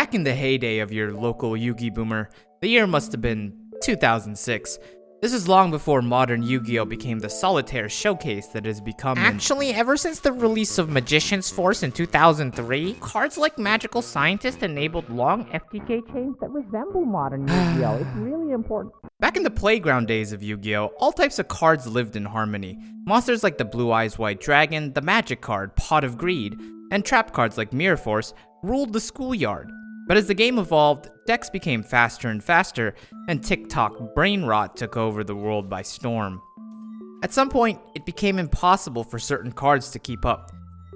Back in the heyday of your local Yu-Gi boomer, the year must have been 2006. This is long before modern Yu-Gi-Oh! Became the solitaire showcase that has become. Actually, ever since the release of Magician's Force in 2003, cards like Magical Scientist enabled long FTK chains that resemble modern Yu-Gi-Oh! It's really important. Back in the playground days of Yu-Gi-Oh!, all types of cards lived in harmony. Monsters like the Blue Eyes White Dragon, the Magic card, Pot of Greed, and trap cards like Mirror Force ruled the schoolyard. But as the game evolved, decks became faster and faster, and TikTok brain rot took over the world by storm. At some point, it became impossible for certain cards to keep up.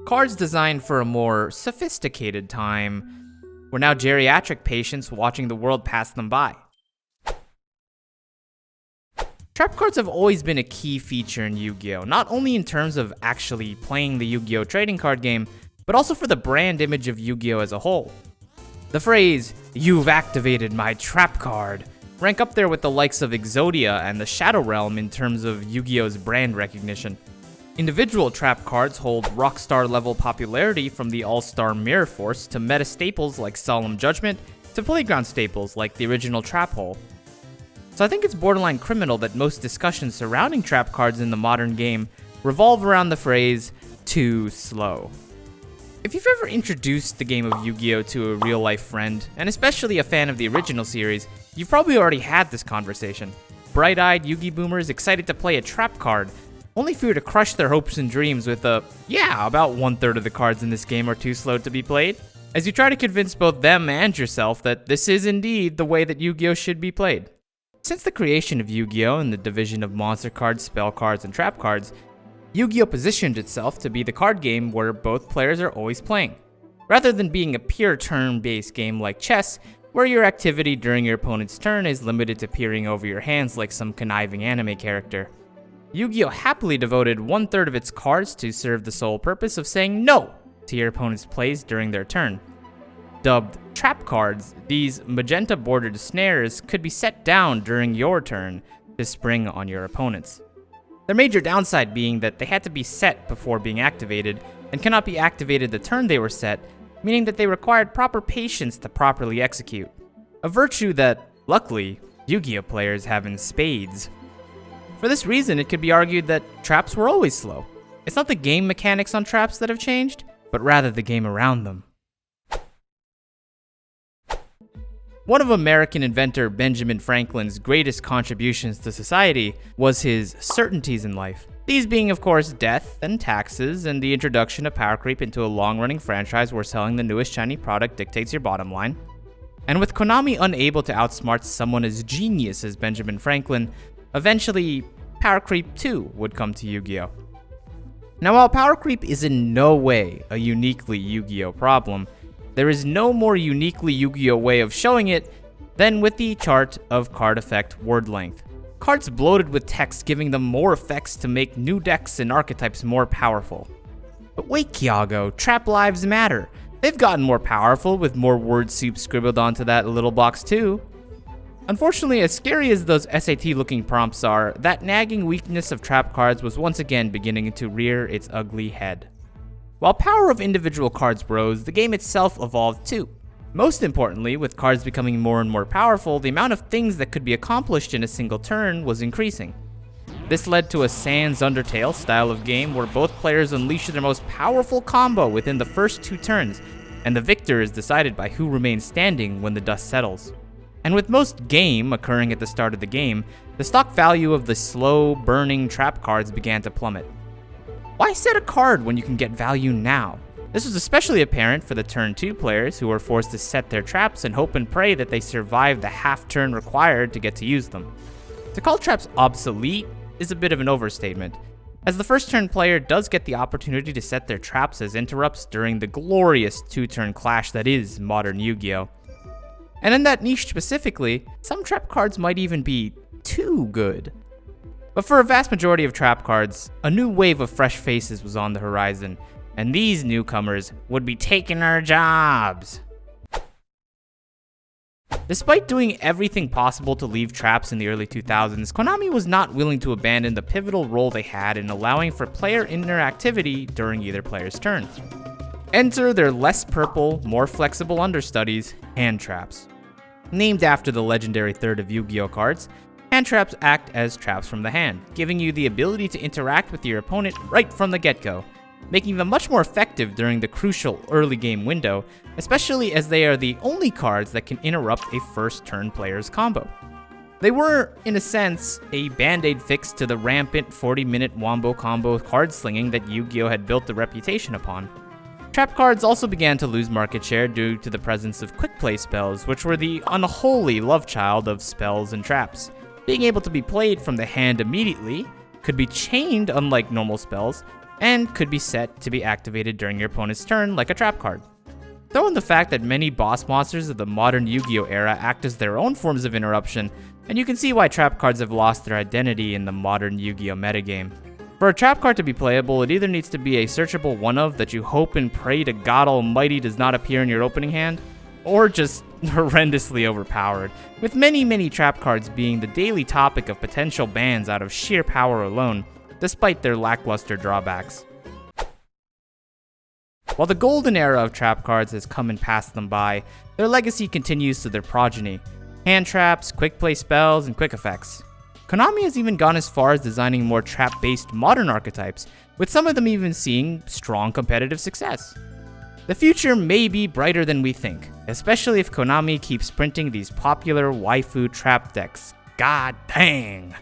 Cards designed for a more sophisticated time were now geriatric patients watching the world pass them by. Trap cards have always been a key feature in Yu-Gi-Oh!, not only in terms of actually playing the Yu-Gi-Oh! Trading card game, but also for the brand image of Yu-Gi-Oh! As a whole. The phrase, "You've activated my trap card," rank up there with the likes of Exodia and the Shadow Realm in terms of Yu-Gi-Oh!'s brand recognition. Individual trap cards hold rockstar level popularity, from the all-star Mirror Force to meta staples like Solemn Judgment to playground staples like the original Trap Hole. So I think it's borderline criminal that most discussions surrounding trap cards in the modern game revolve around the phrase, "too slow." If you've ever introduced the game of Yu-Gi-Oh! To a real-life friend, and especially a fan of the original series, you've probably already had this conversation. Bright-eyed Yu-Gi boomers excited to play a trap card, only for you to crush their hopes and dreams with a, "Yeah, about 1/3 of the cards in this game are too slow to be played," as you try to convince both them and yourself that this is indeed the way that Yu-Gi-Oh! Should be played. Since the creation of Yu-Gi-Oh! And the division of monster cards, spell cards, and trap cards, Yu-Gi-Oh! Positioned itself to be the card game where both players are always playing, rather than being a pure turn-based game like chess, where your activity during your opponent's turn is limited to peering over your hands like some conniving anime character. Yu-Gi-Oh! Happily devoted 1/3 of its cards to serve the sole purpose of saying no to your opponent's plays during their turn. Dubbed trap cards, these magenta-bordered snares could be set down during your turn to spring on your opponents. Their major downside being that they had to be set before being activated, and cannot be activated the turn they were set, meaning that they required proper patience to properly execute. A virtue that, luckily, Yu-Gi-Oh! Players have in spades. For this reason, it could be argued that traps were always slow. It's not the game mechanics on traps that have changed, but rather the game around them. One of American inventor Benjamin Franklin's greatest contributions to society was his certainties in life. These being, of course, death and taxes, and the introduction of power creep into a long-running franchise where selling the newest shiny product dictates your bottom line. And with Konami unable to outsmart someone as genius as Benjamin Franklin, eventually, power creep too would come to Yu-Gi-Oh! Now, while power creep is in no way a uniquely Yu-Gi-Oh! Problem, there is no more uniquely Yu-Gi-Oh! Way of showing it than with the chart of card effect word length. Cards bloated with text giving them more effects to make new decks and archetypes more powerful. But wait, Kiago, trap lives matter. They've gotten more powerful with more word soup scribbled onto that little box too. Unfortunately, as scary as those SAT looking prompts are, that nagging weakness of trap cards was once again beginning to rear its ugly head. While power of individual cards rose, the game itself evolved too. Most importantly, with cards becoming more and more powerful, the amount of things that could be accomplished in a single turn was increasing. This led to a Sans Undertale style of game where both players unleash their most powerful combo within the first 2 turns, and the victor is decided by who remains standing when the dust settles. And with most game occurring at the start of the game, the stock value of the slow, burning trap cards began to plummet. Why set a card when you can get value now? This was especially apparent for the turn 2 players who were forced to set their traps and hope and pray that they survive the half turn required to get to use them. To call traps obsolete is a bit of an overstatement, as the first turn player does get the opportunity to set their traps as interrupts during the glorious 2-turn clash that is modern Yu-Gi-Oh! And in that niche specifically, some trap cards might even be too good. But for a vast majority of trap cards, a new wave of fresh faces was on the horizon, and these newcomers would be taking our jobs. Despite doing everything possible to leave traps in the early 2000s, Konami was not willing to abandon the pivotal role they had in allowing for player interactivity during either player's turn. Enter their less purple, more flexible understudies, hand traps. Named after the legendary third of Yu-Gi-Oh cards, hand traps act as traps from the hand, giving you the ability to interact with your opponent right from the get-go, making them much more effective during the crucial early game window, especially as they are the only cards that can interrupt a first turn player's combo. They were, in a sense, a band-aid fix to the rampant 40-minute wombo combo card slinging that Yu-Gi-Oh had built a reputation upon. Trap cards also began to lose market share due to the presence of quick play spells, which were the unholy love child of spells and traps. Being able to be played from the hand immediately, could be chained unlike normal spells, and could be set to be activated during your opponent's turn like a trap card. Throw in the fact that many boss monsters of the modern Yu-Gi-Oh era act as their own forms of interruption, and you can see why trap cards have lost their identity in the modern Yu-Gi-Oh metagame. For a trap card to be playable, it either needs to be a searchable one-of that you hope and pray to God Almighty does not appear in your opening hand, or just horrendously overpowered, with many trap cards being the daily topic of potential bans out of sheer power alone, despite their lackluster drawbacks. While the golden era of trap cards has come and passed them by, their legacy continues to their progeny: hand traps, quick play spells, and quick effects. Konami has even gone as far as designing more trap-based modern archetypes, with some of them even seeing strong competitive success. The future may be brighter than we think, especially if Konami keeps printing these popular waifu trap decks. God dang!